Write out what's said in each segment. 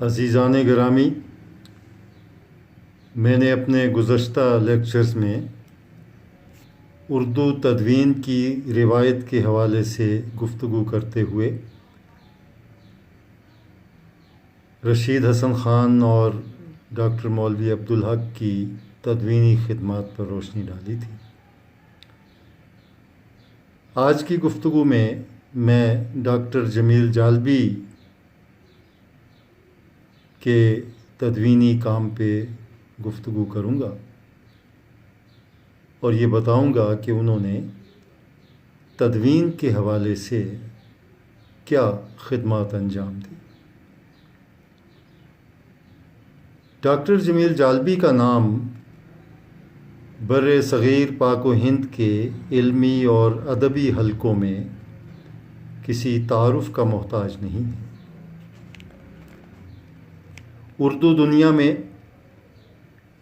عزیزان گرامی، میں نے اپنے گزشتہ لیکچرز میں اردو تدوین کی روایت کے حوالے سے گفتگو کرتے ہوئے رشید حسن خان اور ڈاکٹر مولوی عبدالحق کی تدوینی خدمات پر روشنی ڈالی تھی۔ آج کی گفتگو میں ڈاکٹر جمیل جالبی کے تدوینی کام پہ گفتگو کروں گا اور یہ بتاؤں گا کہ انہوں نے تدوین کے حوالے سے کیا خدمات انجام دی۔ ڈاکٹر جمیل جالبی کا نام بر صغیر پاک و ہند کے علمی اور ادبی حلقوں میں کسی تعارف کا محتاج نہیں ہے۔ اردو دنیا میں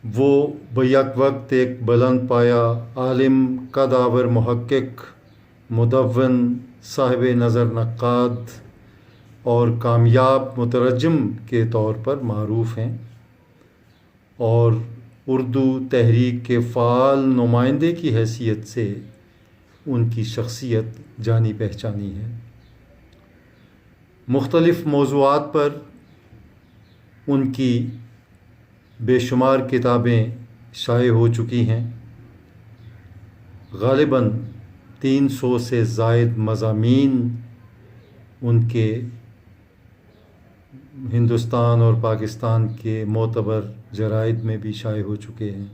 وہ بیک وقت ایک بلند پایہ عالم، قدآور محقق، مدون، صاحب نظر نقاد اور کامیاب مترجم کے طور پر معروف ہیں اور اردو تحریک کے فعال نمائندے کی حیثیت سے ان کی شخصیت جانی پہچانی ہے۔ مختلف موضوعات پر ان کی بے شمار کتابیں شائع ہو چکی ہیں۔ غالباً 300 سے زائد مضامین ان کے ہندوستان اور پاکستان کے معتبر جرائد میں بھی شائع ہو چکے ہیں،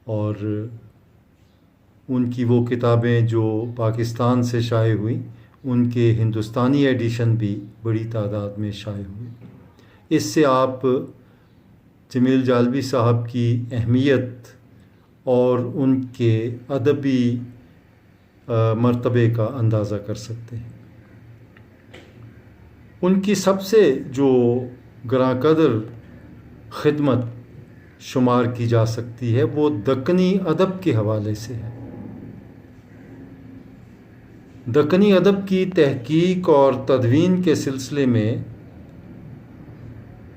اور ان کی وہ کتابیں جو پاکستان سے شائع ہوئیں ان کے ہندوستانی ایڈیشن بھی بڑی تعداد میں شائع ہوئے۔ اس سے آپ جمیل جالبی صاحب کی اہمیت اور ان کے ادبی مرتبے کا اندازہ کر سکتے ہیں۔ ان کی سب سے جو گراں قدر خدمت شمار کی جا سکتی ہے وہ دکنی ادب کے حوالے سے ہے۔ دکنی ادب کی تحقیق اور تدوین کے سلسلے میں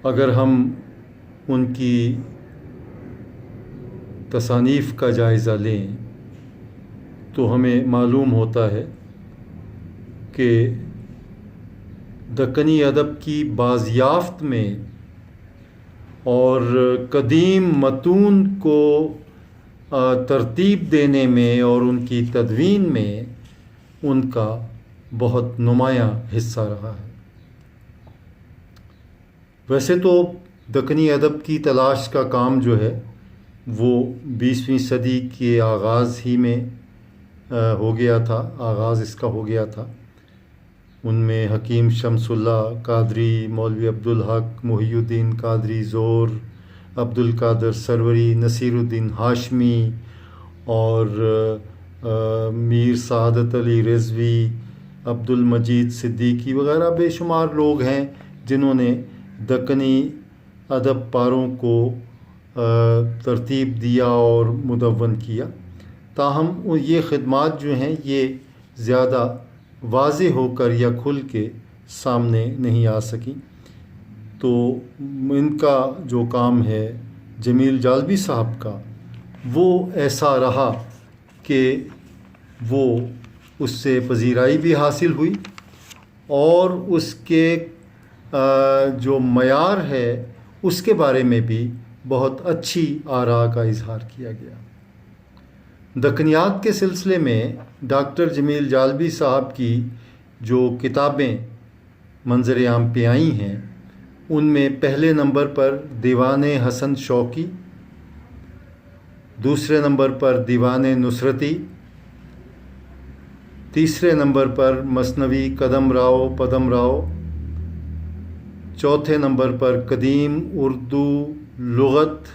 اگر ہم ان کی تصانیف کا جائزہ لیں تو ہمیں معلوم ہوتا ہے کہ دکنی ادب کی بازیافت میں اور قدیم متون کو ترتیب دینے میں اور ان کی تدوین میں ان کا بہت نمایاں حصہ رہا ہے۔ ویسے تو دکنی ادب کی تلاش کا کام جو ہے وہ 20ویں صدی کے آغاز ہی میں ہو گیا تھا، آغاز اس کا ہو گیا تھا۔ ان میں حکیم شمس اللہ قادری، مولوی عبدالحق، محی الدین قادری زور، عبدالقادر سروری، نصیر الدین ہاشمی اور میر سعادت علی رضوی، عبدالمجید صدیقی وغیرہ بے شمار لوگ ہیں جنہوں نے دکنی ادب پاروں کو ترتیب دیا اور مدون کیا، تاہم یہ خدمات جو ہیں یہ زیادہ واضح ہو کر یا کھل کے سامنے نہیں آ سکیں۔ تو ان کا جو کام ہے جمیل جالبی صاحب کا وہ ایسا رہا کہ وہ اس سے پذیرائی بھی حاصل ہوئی اور اس کے جو معیار ہے اس کے بارے میں بھی بہت اچھی آراء کا اظہار کیا گیا۔ دکنیات کے سلسلے میں ڈاکٹر جمیل جالبی صاحب کی جو کتابیں منظر عام پہ آئی ہیں ان میں پہلے نمبر پر دیوان حسن شوقی، دوسرے نمبر پر دیوان نصرتی، تیسرے نمبر پر مثنوی قدم راؤ پدم راؤ، چوتھے نمبر پر قدیم اردو لغت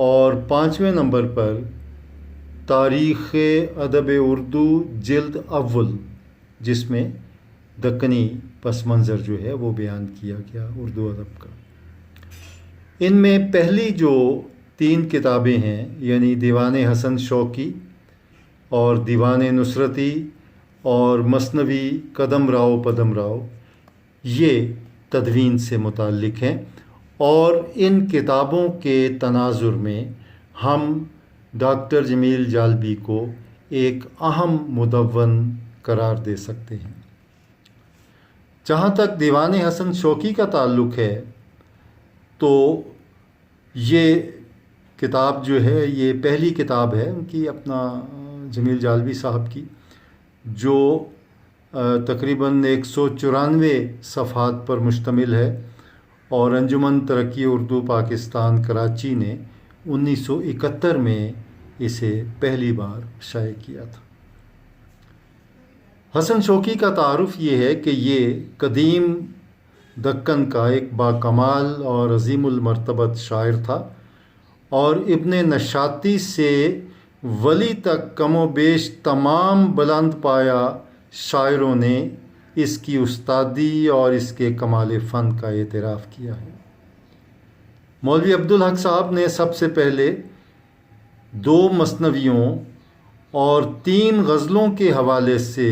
اور پانچویں نمبر پر تاریخ ادب اردو جلد اول، جس میں دکنی پس منظر جو ہے وہ بیان کیا گیا اردو ادب کا۔ ان میں پہلی جو 3 کتابیں ہیں یعنی دیوان حسن شوقی اور دیوان نصرتی اور مثنوی قدم راؤ پدم راؤ، یہ تدوین سے متعلق ہیں، اور ان کتابوں کے تناظر میں ہم ڈاکٹر جمیل جالبی کو ایک اہم مدون قرار دے سکتے ہیں۔ جہاں تک دیوان حسن شوقی کا تعلق ہے تو یہ کتاب جو ہے یہ پہلی کتاب ہے ان کی، اپنا جمیل جالبی صاحب کی، جو تقریباً 194 صفحات پر مشتمل ہے، اور انجمن ترقی اردو پاکستان کراچی نے 1971 میں اسے پہلی بار شائع کیا تھا۔ حسن شوقی کا تعارف یہ ہے کہ یہ قدیم دکن کا ایک باکمال اور عظیم المرتبت شاعر تھا، اور ابن نشاطی سے ولی تک کم و بیش تمام بلند پایا شاعروں نے اس کی استادی اور اس کے کمال فن کا اعتراف کیا ہے۔ مولوی عبدالحق صاحب نے سب سے پہلے 2 مثنویوں اور 3 غزلوں کے حوالے سے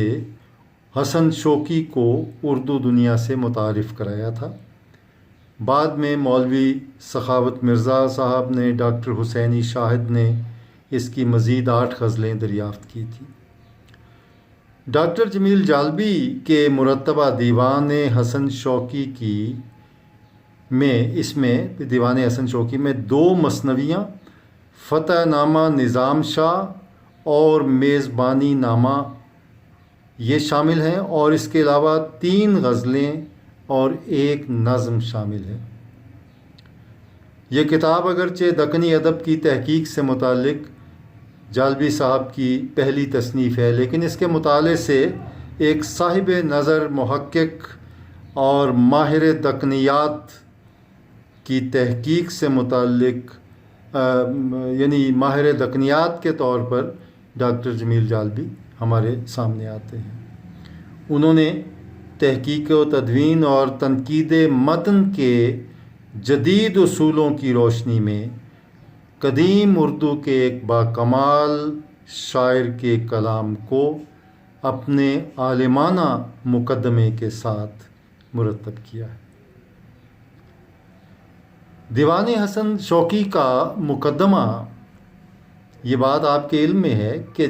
حسن شوقی کو اردو دنیا سے متعارف کرایا تھا۔ بعد میں مولوی سخاوت مرزا صاحب نے، ڈاکٹر حسینی شاہد نے اس کی مزید 8 غزلیں دریافت کی تھیں۔ ڈاکٹر جمیل جالبی کے مرتبہ دیوان حسن شوقی دیوان حسن شوقی میں 2 مثنویاں، فتح نامہ نظام شاہ اور میزبانی نامہ یہ شامل ہیں، اور اس کے علاوہ 3 غزلیں اور 1 نظم شامل ہے۔ یہ کتاب اگرچہ دکنی ادب کی تحقیق سے متعلق جالبی صاحب کی پہلی تصنیف ہے، لیکن اس کے مطالعے سے ایک صاحب نظر محقق اور ماہر دکنیات کی تحقیق سے متعلق یعنی ماہر دکنیات کے طور پر ڈاکٹر جمیل جالبی ہمارے سامنے آتے ہیں۔ انہوں نے تحقیق و تدوین اور تنقید متن کے جدید اصولوں کی روشنی میں قدیم اردو کے ایک باکمال شاعر کے کلام کو اپنے عالمانہ مقدمے کے ساتھ مرتب کیا ہے۔ دیوان حسن شوقی کا مقدمہ، یہ بات آپ کے علم میں ہے کہ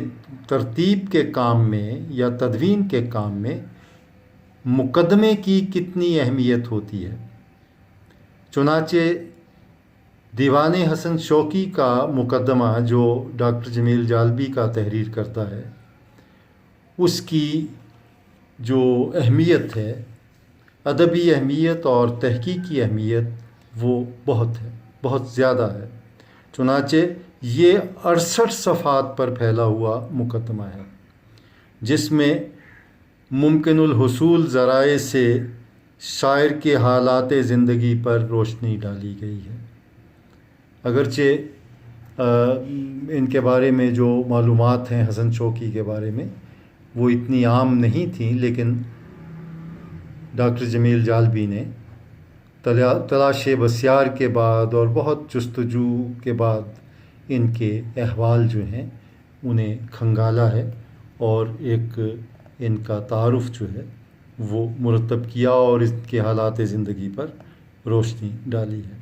ترتیب کے کام میں یا تدوین کے کام میں مقدمے کی کتنی اہمیت ہوتی ہے۔ چنانچہ دیوان حسن شوقی کا مقدمہ جو ڈاکٹر جمیل جالبی کا تحریر کرتا ہے، اس کی جو اہمیت ہے، ادبی اہمیت اور تحقیقی اہمیت، وہ بہت زیادہ ہے۔ چنانچہ یہ 68 صفحات پر پھیلا ہوا مقدمہ ہے، جس میں ممکن الحصول ذرائع سے شاعر کے حالات زندگی پر روشنی ڈالی گئی ہے۔ اگرچہ ان کے بارے میں جو معلومات ہیں حسن شوقی کے بارے میں وہ اتنی عام نہیں تھیں، لیکن ڈاکٹر جمیل جالبی نے تلاش بسیار کے بعد اور بہت جستجو کے بعد ان کے احوال جو ہیں انہیں کھنگالا ہے، اور ایک ان کا تعارف جو ہے وہ مرتب کیا اور اس کے حالات زندگی پر روشنی ڈالی ہے۔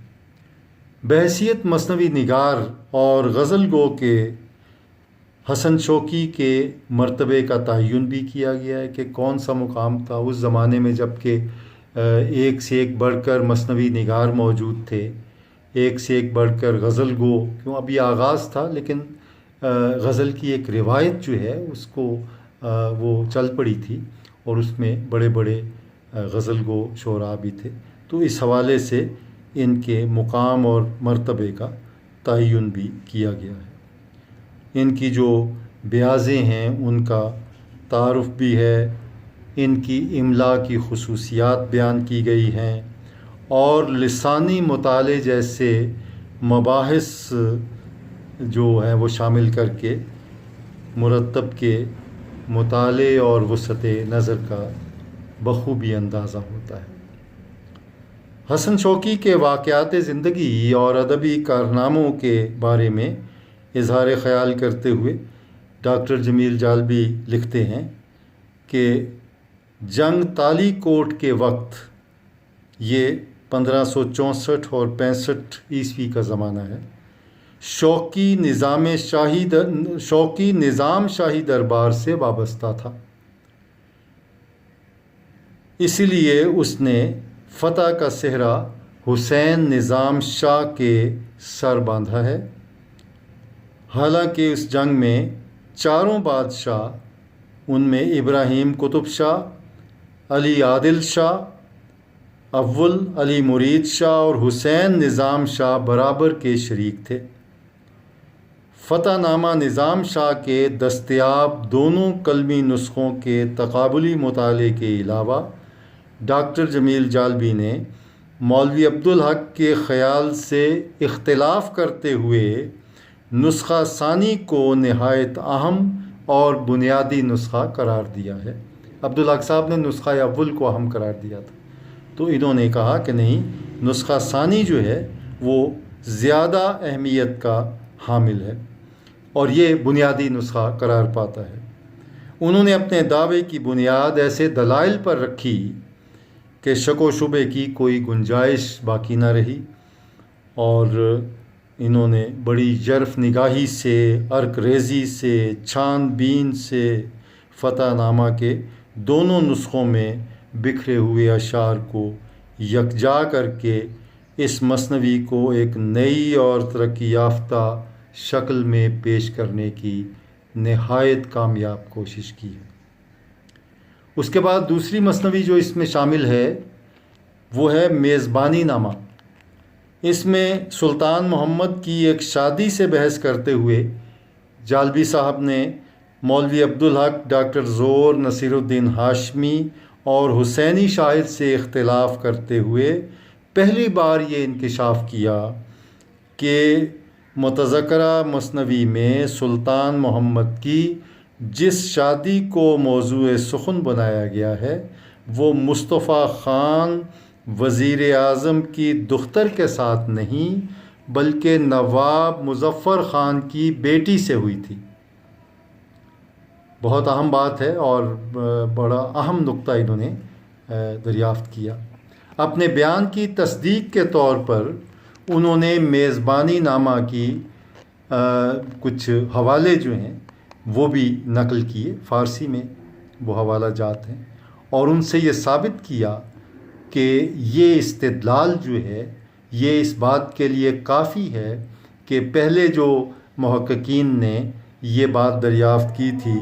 بحیثیت مثنوی نگار اور غزل گو کے حسن شوقی کے مرتبے کا تعین بھی کیا گیا ہے کہ کون سا مقام تھا اس زمانے میں، جب کہ ایک سے ایک بڑھ کر مثنوی نگار موجود تھے، ایک سے ایک بڑھ کر غزل گو، کیوں ابھی آغاز تھا، لیکن غزل کی ایک روایت جو ہے اس کو وہ چل پڑی تھی، اور اس میں بڑے بڑے غزل گو شعراء بھی تھے۔ تو اس حوالے سے ان کے مقام اور مرتبے کا تعین بھی کیا گیا ہے۔ ان کی جو بیاضیں ہیں ان کا تعارف بھی ہے، ان کی املا کی خصوصیات بیان کی گئی ہیں، اور لسانی مطالعے جیسے مباحث جو ہیں وہ شامل کر کے مرتب کے مطالعے اور وسعت نظر کا بخوبی اندازہ ہوتا ہے۔ حسن شوقی کے واقعات زندگی اور ادبی کارناموں کے بارے میں اظہار خیال کرتے ہوئے ڈاکٹر جمیل جالبی لکھتے ہیں کہ جنگ تالی کوٹ کے وقت یہ 1564 اور 65 عیسوی کا زمانہ ہے، شوقی نظام شاہی دربار سے وابستہ تھا، اسی لیے اس نے فتح کا صحرا حسین نظام شاہ کے سر باندھا ہے۔ حالانکہ اس جنگ میں چاروں بادشاہ، ان میں ابراہیم قطب شاہ، علی عادل شاہ اول، علی مرید شاہ اور حسین نظام شاہ برابر کے شریک تھے۔ فتح نامہ نظام شاہ کے دستیاب دونوں قلمی نسخوں کے تقابلی مطالعے کے علاوہ ڈاکٹر جمیل جالبی نے مولوی عبدالحق کے خیال سے اختلاف کرتے ہوئے نسخہ ثانی کو نہایت اہم اور بنیادی نسخہ قرار دیا ہے۔ عبدالحق صاحب نے نسخہ اول کو اہم قرار دیا تھا، تو انہوں نے کہا کہ نہیں، نسخہ ثانی جو ہے وہ زیادہ اہمیت کا حامل ہے اور یہ بنیادی نسخہ قرار پاتا ہے۔ انہوں نے اپنے دعوے کی بنیاد ایسے دلائل پر رکھی کہ شک و شبے کی کوئی گنجائش باقی نہ رہی، اور انہوں نے بڑی ژرف نگاہی سے، عرق ریزی سے، چھان بین سے فتح نامہ کے دونوں نسخوں میں بکھرے ہوئے اشعار کو یکجا کر کے اس مثنوی کو ایک نئی اور ترقی یافتہ شکل میں پیش کرنے کی نہایت کامیاب کوشش کی ہے۔ اس کے بعد دوسری مثنوی جو اس میں شامل ہے وہ ہے میزبانی نامہ۔ اس میں سلطان محمد کی ایک شادی سے بحث کرتے ہوئے جالبی صاحب نے مولوی عبدالحق، ڈاکٹر زور، نصیر الدین ہاشمی اور حسینی شاہد سے اختلاف کرتے ہوئے پہلی بار یہ انکشاف کیا کہ متذکرہ مثنوی میں سلطان محمد کی جس شادی کو موضوع سخن بنایا گیا ہے وہ مصطفیٰ خان وزیر اعظم کی دختر کے ساتھ نہیں بلکہ نواب مظفر خان کی بیٹی سے ہوئی تھی۔ بہت اہم بات ہے اور بڑا اہم نقطہ انہوں نے دریافت کیا۔ اپنے بیان کی تصدیق کے طور پر انہوں نے میزبانی نامہ کی کچھ حوالے جو ہیں وہ بھی نقل کیے، فارسی میں وہ حوالہ جات ہیں، اور ان سے یہ ثابت کیا کہ یہ استدلال جو ہے یہ اس بات کے لیے کافی ہے کہ پہلے جو محققین نے یہ بات دریافت کی تھی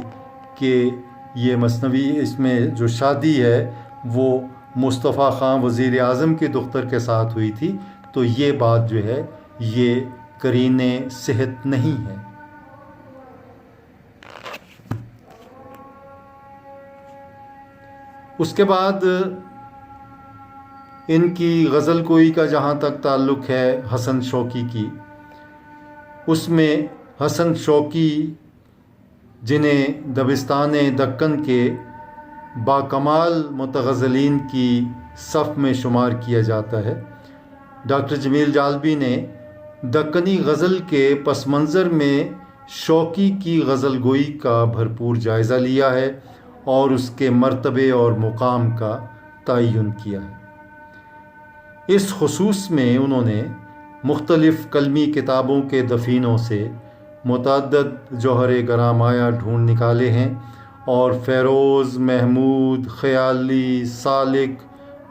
کہ یہ مثنوی اس میں جو شادی ہے وہ مصطفیٰ خان وزیر اعظم کی دختر کے ساتھ ہوئی تھی، تو یہ بات جو ہے یہ قرینے صحت نہیں ہے۔ اس کے بعد ان کی غزل گوئی کا جہاں تک تعلق ہے حسن شوقی کی، اس میں حسن شوقی جنہیں دبستان دکن کے باکمال متغزلین کی صف میں شمار کیا جاتا ہے، ڈاکٹر جمیل جالبی نے دکنی غزل کے پس منظر میں شوقی کی غزل گوئی کا بھرپور جائزہ لیا ہے اور اس کے مرتبے اور مقام کا تعین کیا ہے۔ اس خصوص میں انہوں نے مختلف قلمی کتابوں کے دفینوں سے متعدد جوہر گرامایا ڈھونڈ نکالے ہیں اور فیروز، محمود، خیالی، سالک،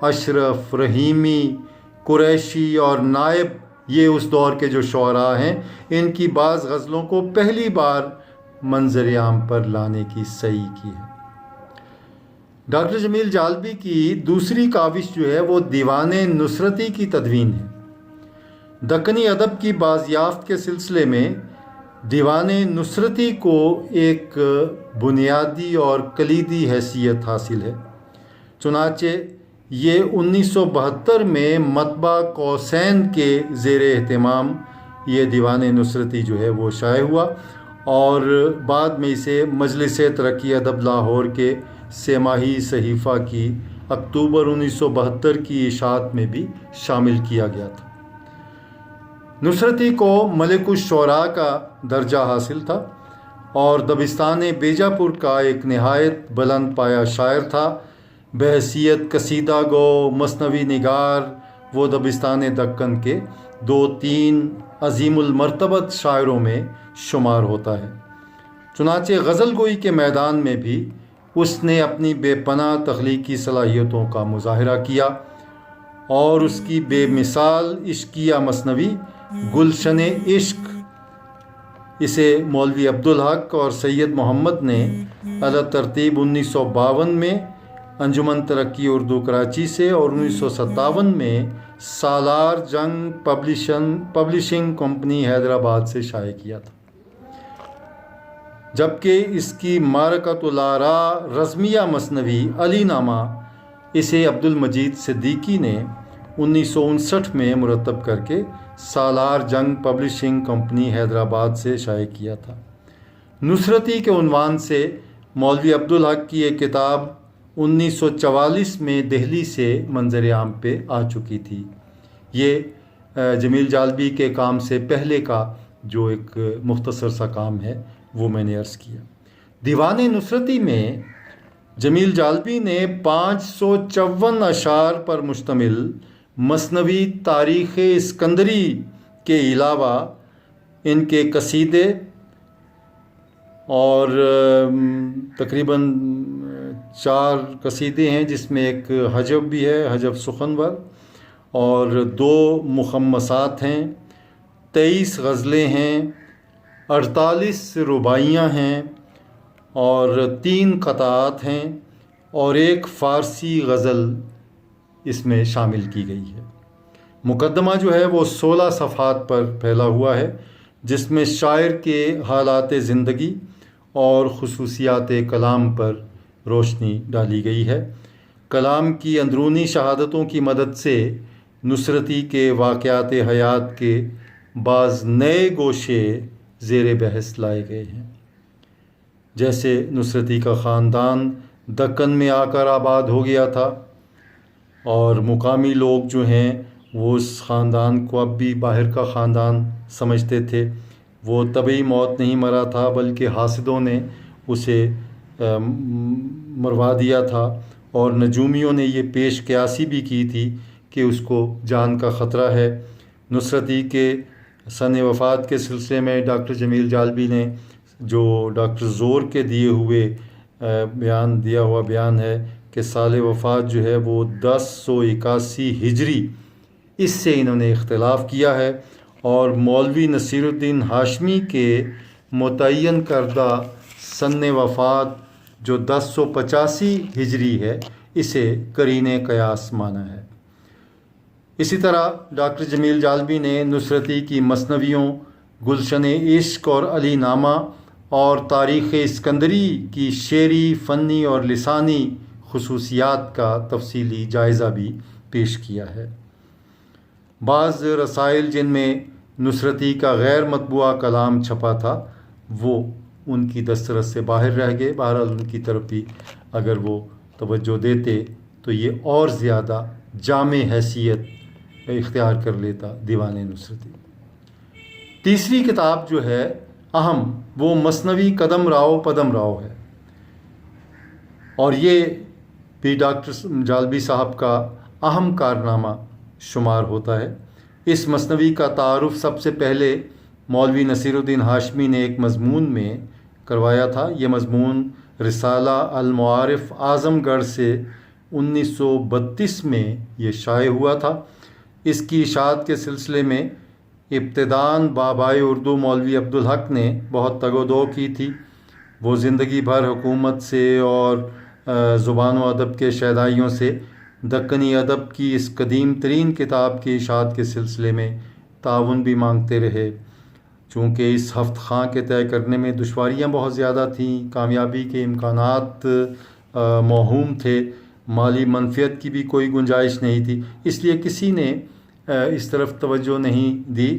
اشرف، رحیمی، قریشی اور نائب، یہ اس دور کے جو شعراء ہیں، ان کی بعض غزلوں کو پہلی بار منظر عام پر لانے کی سعی کی ہے۔ ڈاکٹر جمیل جالبی کی دوسری کاوش جو ہے وہ دیوان نصرتی کی تدوین ہے۔ دکنی ادب کی بازیافت کے سلسلے میں دیوان نصرتی کو ایک بنیادی اور کلیدی حیثیت حاصل ہے، چنانچہ یہ 1972 میں مطبع قوسین کے زیر اہتمام یہ دیوان نصرتی جو ہے وہ شائع ہوا اور بعد میں اسے مجلس ترقی ادب لاہور کے سہ ماہی صحیفہ کی اکتوبر 1972 کی اشاعت میں بھی شامل کیا گیا تھا۔ نصرتی کو ملک الشعراء کا درجہ حاصل تھا اور دبستان بیجاپور کا ایک نہایت بلند پایہ شاعر تھا، بحیثیت قصیدہ گو مثنوی نگار وہ دبستان دکن کے 2-3 عظیم المرتبت شاعروں میں شمار ہوتا ہے۔ چنانچہ غزل گوئی کے میدان میں بھی اس نے اپنی بے پناہ تخلیقی صلاحیتوں کا مظاہرہ کیا اور اس کی بے مثال عشقیہ مثنوی گلشن عشق، اسے مولوی عبدالحق اور سید محمد نے علی ترتیب 1952 میں انجمن ترقی اردو کراچی سے اور 1957 میں سالار جنگ پبلشنگ کمپنی حیدرآباد سے شائع کیا تھا، جبکہ اس کی معرکۃ الآراء رزمیہ مثنوی علی نامہ اسے عبدالمجید صدیقی نے 1959 میں مرتب کر کے سالار جنگ پبلشنگ کمپنی حیدرآباد سے شائع کیا تھا۔ نصرتی کے عنوان سے مولوی عبدالحق کی ایک کتاب 1944 میں دہلی سے منظر عام پہ آ چکی تھی۔ یہ جمیل جالبی کے کام سے پہلے کا جو ایک مختصر سا کام ہے وہ میں نے عرض کیا۔ دیوان نصرتی میں جمیل جالبی نے 554 اشعار پر مشتمل مثنوی تاریخ اسکندری کے علاوہ ان کے قصیدے اور تقریباً 4 قصیدے ہیں، جس میں ایک حجب بھی ہے، حجب سخنور، اور 2 مخمسات ہیں، 23 غزلیں ہیں، 48 رباعیاں ہیں اور 3 قطعات ہیں اور ایک فارسی غزل اس میں شامل کی گئی ہے۔ مقدمہ جو ہے وہ 16 صفحات پر پھیلا ہوا ہے، جس میں شاعر کے حالات زندگی اور خصوصیات کلام پر روشنی ڈالی گئی ہے۔ کلام کی اندرونی شہادتوں کی مدد سے نصرتی کے واقعات حیات کے بعض نئے گوشے زیر بحث لائے گئے ہیں، جیسے نصرتی کا خاندان دکن میں آ کر آباد ہو گیا تھا اور مقامی لوگ جو ہیں وہ اس خاندان کو اب بھی باہر کا خاندان سمجھتے تھے۔ وہ طبعی موت نہیں مرا تھا، بلکہ حاسدوں نے اسے مروا دیا تھا، اور نجومیوں نے یہ پیش قیاسی بھی کی تھی کہ اس کو جان کا خطرہ ہے۔ نصرتی کے سن وفات کے سلسلے میں ڈاکٹر جمیل جالبی نے جو ڈاکٹر زور کے دیا ہوا بیان ہے کہ سال وفات جو ہے وہ 1081 ہجری، اس سے انہوں نے اختلاف کیا ہے، اور مولوی نصیر الدین ہاشمی کے متعین کردہ سن وفات جو 1085 ہجری ہے اسے قرین قیاس مانا ہے۔ اسی طرح ڈاکٹر جمیل جالبی نے نصرتی کی مثنویوں گلشن عشق اور علی نامہ اور تاریخ اسکندری کی شعری، فنی اور لسانی خصوصیات کا تفصیلی جائزہ بھی پیش کیا ہے۔ بعض رسائل جن میں نصرتی کا غیر مطبوعہ کلام چھپا تھا وہ ان کی دسترس سے باہر رہ گئے۔ بہرحال ان کی طرف بھی اگر وہ توجہ دیتے تو یہ اور زیادہ جامع حیثیت اختیار کر لیتا دیوان نصرتی۔ تیسری کتاب جو ہے اہم، وہ مثنوی قدم راؤ پدم راؤ ہے، اور یہ بھی ڈاکٹر جالبی صاحب کا اہم کارنامہ شمار ہوتا ہے۔ اس مثنوی کا تعارف سب سے پہلے مولوی نصیر الدین ہاشمی نے ایک مضمون میں کروایا تھا۔ یہ مضمون رسالہ المعارف اعظم گڑھ سے 1932 میں یہ شائع ہوا تھا۔ اس کی اشاعت کے سلسلے میں ابتداً بابائے اردو مولوی عبدالحق نے بہت تگ و دو کی تھی۔ وہ زندگی بھر حکومت سے اور زبان و ادب کے شیدائیوں سے دکنی ادب کی اس قدیم ترین کتاب کی اشاعت کے سلسلے میں تعاون بھی مانگتے رہے۔ چونکہ اس ہفت خواں کے طے کرنے میں دشواریاں بہت زیادہ تھیں، کامیابی کے امکانات موہوم تھے، مالی منفیت کی بھی کوئی گنجائش نہیں تھی، اس لیے کسی نے اس طرف توجہ نہیں دی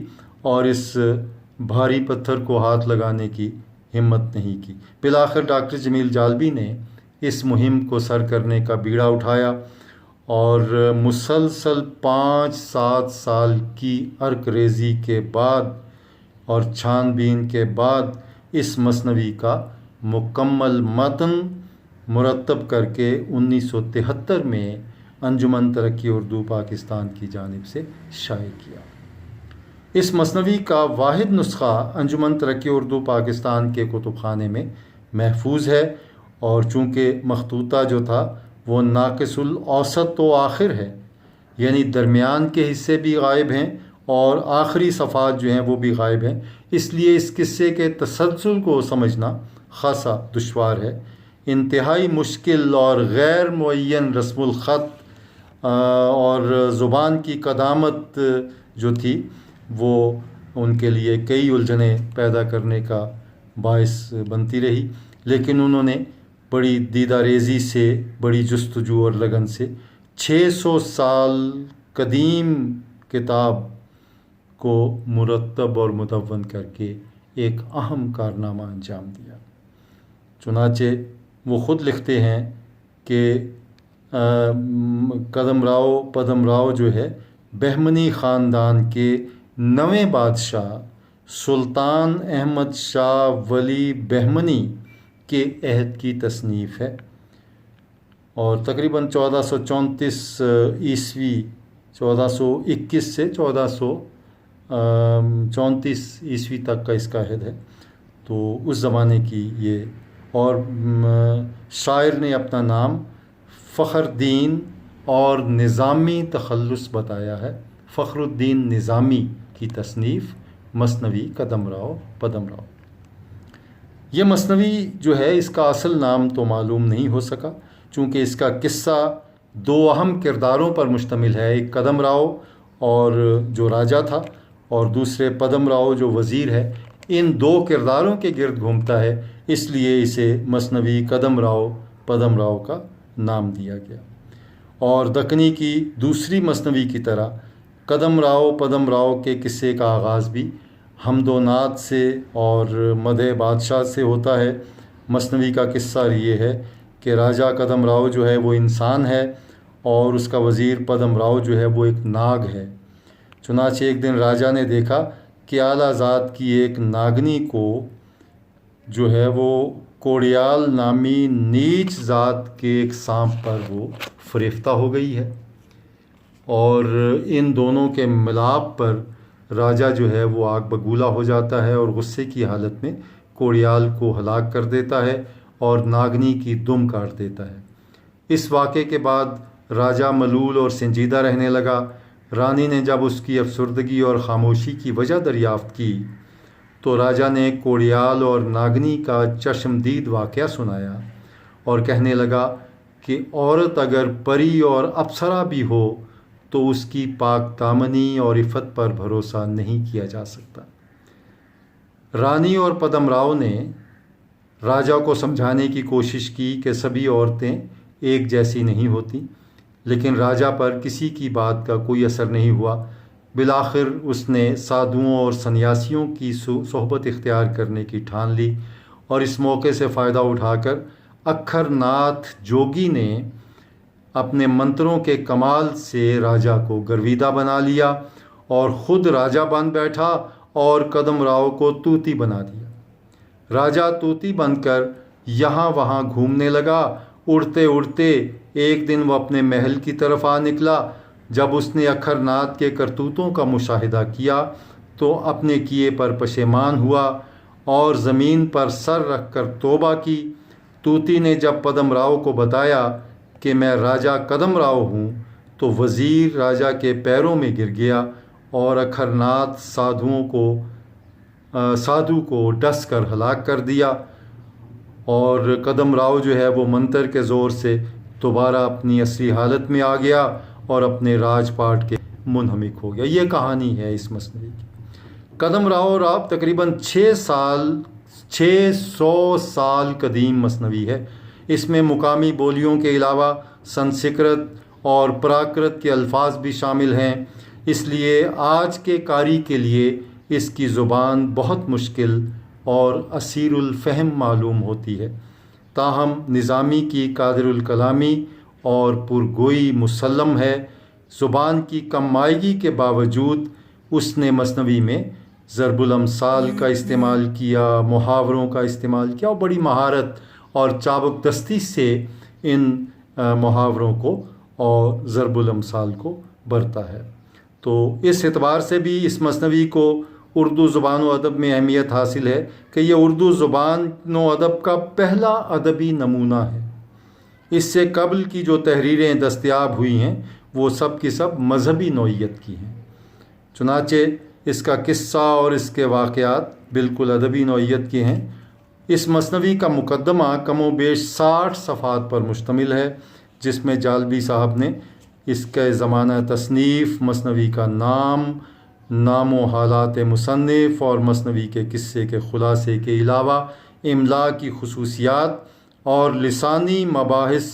اور اس بھاری پتھر کو ہاتھ لگانے کی ہمت نہیں کی۔ بالآخر ڈاکٹر جمیل جالبی نے اس مہم کو سر کرنے کا بیڑا اٹھایا اور مسلسل 5-7 سال کی عرق ریزی کے بعد اور چھان بین کے بعد اس مثنوی کا مکمل متن مرتب کر کے 1973 میں انجمن ترقی اردو پاکستان کی جانب سے شائع کیا۔ اس مثنوی کا واحد نسخہ انجمن ترقی اردو پاکستان کے کتب خانے میں محفوظ ہے، اور چونکہ مخطوطہ جو تھا وہ ناقص الاوسط و آخر ہے، یعنی درمیان کے حصے بھی غائب ہیں اور آخری صفحات جو ہیں وہ بھی غائب ہیں، اس لیے اس قصے کے تسلسل کو سمجھنا خاصا دشوار ہے۔ انتہائی مشکل اور غیر معین رسم الخط اور زبان کی قدامت جو تھی وہ ان کے لیے کئی الجھنیں پیدا کرنے کا باعث بنتی رہی، لیکن انہوں نے بڑی دیدہ ریزی سے، بڑی جستجو اور لگن سے 600 سال قدیم کتاب کو مرتب اور مدون کر کے ایک اہم کارنامہ انجام دیا۔ چنانچہ وہ خود لکھتے ہیں کہ پدم راؤ جو ہے بہمنی خاندان کے 9ویں بادشاہ سلطان احمد شاہ ولی بہمنی کے عہد کی تصنیف ہے، اور تقریباً 1434 عیسوی 1421 سے 1434 عیسوی تک کا اس کا عہد ہے، تو اس زمانے کی یہ، اور شاعر نے اپنا نام فخر الدین اور نظامی تخلص بتایا ہے۔ فخر الدین نظامی کی تصنیف مثنوی پدم راؤ۔ یہ مثنوی جو ہے اس کا اصل نام تو معلوم نہیں ہو سکا، چونکہ اس کا قصہ 2 اہم کرداروں پر مشتمل ہے، ایک پدم راؤ اور جو راجہ تھا، اور دوسرے پدم راؤ جو وزیر ہے۔ ان 2 کرداروں کے گرد گھومتا ہے، اس لیے اسے مثنوی پدم راؤ کا نام دیا گیا۔ اور دکنی کی دوسری مثنوی کی طرح پدم راؤ کے قصے کا آغاز بھی حمد و نعت سے اور مدح بادشاہ سے ہوتا ہے۔ مثنوی کا قصہ یہ ہے کہ راجہ پدم راؤ جو ہے وہ انسان ہے، اور اس کا وزیر پدم راؤ جو ہے وہ ایک ناگ ہے۔ چنانچہ ایک دن راجہ نے دیکھا کہ اعلیٰ ذات کی ایک ناگنی کو جو ہے وہ کوڑیال نامی نیچ ذات کے ایک سانپ پر وہ فریفتہ ہو گئی ہے، اور ان دونوں کے ملاپ پر راجہ جو ہے وہ آگ بگولا ہو جاتا ہے، اور غصے کی حالت میں کوڑیال کو ہلاک کر دیتا ہے اور ناگنی کی دم کاٹ دیتا ہے۔ اس واقعے کے بعد راجہ ملول اور سنجیدہ رہنے لگا۔ رانی نے جب اس کی افسردگی اور خاموشی کی وجہ دریافت کی تو راجہ نے کوڑیال اور ناگنی کا چشمدید واقعہ سنایا اور کہنے لگا کہ عورت اگر پری اور اپسرا بھی ہو تو اس کی پاک دامنی اور عفت پر بھروسہ نہیں کیا جا سکتا۔ رانی اور پدم راؤ نے راجہ کو سمجھانے کی کوشش کی کہ سبھی عورتیں ایک جیسی نہیں ہوتی، لیکن راجہ پر کسی کی بات کا کوئی اثر نہیں ہوا۔ بالآخر اس نے سادھوؤں اور سنیاسیوں کی صحبت اختیار کرنے کی ٹھان لی، اور اس موقع سے فائدہ اٹھا کر اکھر ناتھ جوگی نے اپنے منتروں کے کمال سے راجہ کو گرویدہ بنا لیا اور خود راجہ بن بیٹھا اور پدم راؤ کو طوطی بنا دیا۔ راجہ طوطی بن کر یہاں وہاں گھومنے لگا۔ اڑتے اڑتے ایک دن وہ اپنے محل کی طرف آ نکلا۔ جب اس نے اکھر ناتھ کے کرتوتوں کا مشاہدہ کیا تو اپنے کیے پر پشیمان ہوا اور زمین پر سر رکھ کر توبہ کی۔ طوطی نے جب پدم راؤ کو بتایا کہ میں راجہ پدم راؤ ہوں تو وزیر راجہ کے پیروں میں گر گیا اور اکھر ناتھ سادھو کو ڈس کر ہلاک کر دیا، اور پدم راؤ جو ہے وہ منتر کے زور سے دوبارہ اپنی اصلی حالت میں آ گیا اور اپنے راج پاٹ کے منہمک ہو گیا۔ یہ کہانی ہے اس مثنوی کی۔ پدم راؤ تقریباً 600 سال قدیم مثنوی ہے۔ اس میں مقامی بولیوں کے علاوہ سنسکرت اور پراکرت کے الفاظ بھی شامل ہیں، اس لیے آج کے قاری کے لیے اس کی زبان بہت مشکل اور اسیر الفہم معلوم ہوتی ہے۔ تاہم نظامی کی قادر الکلامی اور پرگوئی مسلم ہے۔ زبان کی کم مائگی کے باوجود اس نے مثنوی میں ضرب الامثال کا استعمال کیا، محاوروں کا استعمال کیا، اور بڑی مہارت اور چابک دستی سے ان محاوروں کو اور ضرب الامثال کو برتا ہے۔ تو اس اعتبار سے بھی اس مثنوی کو اردو زبان و ادب میں اہمیت حاصل ہے کہ یہ اردو زبان و ادب کا پہلا ادبی نمونہ ہے۔ اس سے قبل کی جو تحریریں دستیاب ہوئی ہیں وہ سب کی سب مذہبی نوعیت کی ہیں، چنانچہ اس کا قصہ اور اس کے واقعات بالکل ادبی نوعیت کے ہیں۔ اس مثنوی کا مقدمہ کم و بیش 60 صفحات پر مشتمل ہے، جس میں جالبی صاحب نے اس کے زمانہ تصنیف، مثنوی کا نام و حالات مصنف اور مثنوی کے قصے کے خلاصے کے علاوہ املا کی خصوصیات اور لسانی مباحث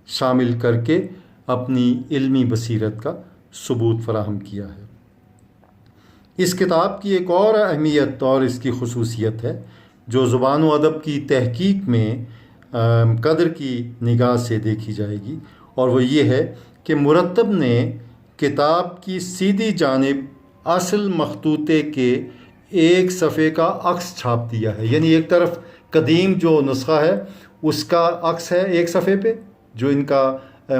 شامل کر کے اپنی علمی بصیرت کا ثبوت فراہم کیا ہے۔ اس کتاب کی ایک اور اہمیت اور اس کی خصوصیت ہے جو زبان و ادب کی تحقیق میں قدر کی نگاہ سے دیکھی جائے گی، اور وہ یہ ہے کہ مرتب نے کتاب کی سیدھی جانب اصل مخطوطے کے ایک صفحے کا عکس چھاپ دیا ہے، یعنی ایک طرف قدیم جو نسخہ ہے اس کا عکس ہے ایک صفحے پہ جو ان کا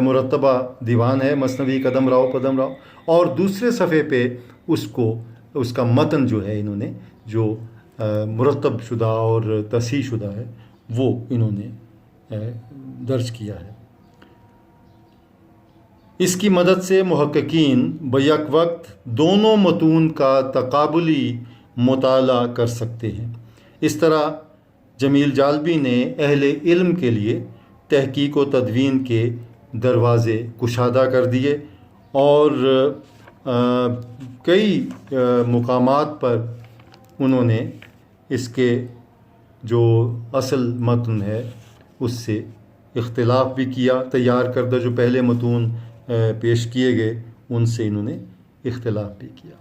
مرتبہ دیوان ہے مثنوی قدم راؤ پدم راؤ، اور دوسرے صفحے پہ اس کا متن جو ہے انہوں نے جو مرتب شدہ اور تصحیح شدہ ہے وہ انہوں نے درج کیا ہے۔ اس کی مدد سے محققین بیک وقت دونوں متون کا تقابلی مطالعہ کر سکتے ہیں۔ اس طرح جمیل جالبی نے اہل علم کے لیے تحقیق و تدوین کے دروازے کشادہ کر دیے، اور کئی مقامات پر انہوں نے اس کے جو اصل متن ہے اس سے اختلاف بھی کیا، تیار کردہ جو پہلے متون پیش کیے گئے ان سے انہوں نے اختلاف بھی کیا۔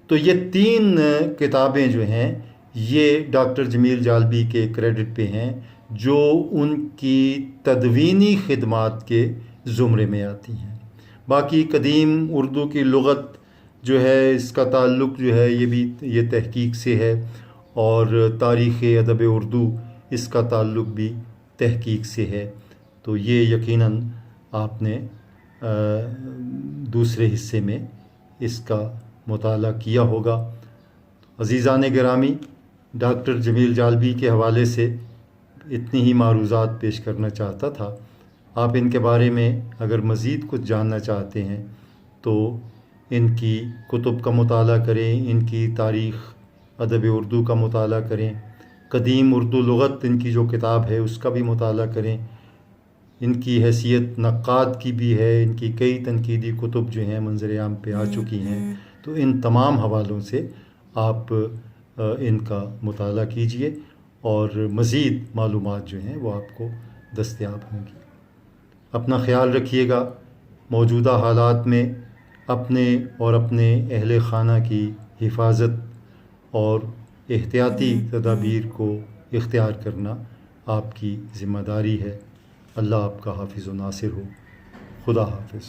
تو یہ 3 کتابیں جو ہیں یہ ڈاکٹر جمیل جالبی کے کریڈٹ پہ ہیں، جو ان کی تدوینی خدمات کے زمرے میں آتی ہیں۔ باقی قدیم اردو کی لغت جو ہے اس کا تعلق جو ہے یہ تحقیق سے ہے، اور تاریخ ادب اردو اس کا تعلق بھی تحقیق سے ہے۔ تو یہ یقیناً آپ نے دوسرے حصے میں اس کا مطالعہ کیا ہوگا۔ عزیزان گرامی، ڈاکٹر جمیل جالبی کے حوالے سے اتنی ہی معروضات پیش کرنا چاہتا تھا۔ آپ ان کے بارے میں اگر مزید کچھ جاننا چاہتے ہیں تو ان کی کتب کا مطالعہ کریں، ان کی تاریخ ادب اردو کا مطالعہ کریں، قدیم اردو لغت ان کی جو کتاب ہے اس کا بھی مطالعہ کریں۔ ان کی حیثیت نقاد کی بھی ہے، ان کی کئی تنقیدی کتب جو ہیں منظر عام پہ آ چکی ہیں، تو ان تمام حوالوں سے آپ ان کا مطالعہ کیجئے اور مزید معلومات جو ہیں وہ آپ کو دستیاب ہوں گی۔ اپنا خیال رکھیے گا، موجودہ حالات میں اپنے اور اپنے اہل خانہ کی حفاظت اور احتیاطی تدابیر کو اختیار کرنا آپ کی ذمہ داری ہے۔ اللہ آپ کا حافظ و ناصر ہو۔ خدا حافظ۔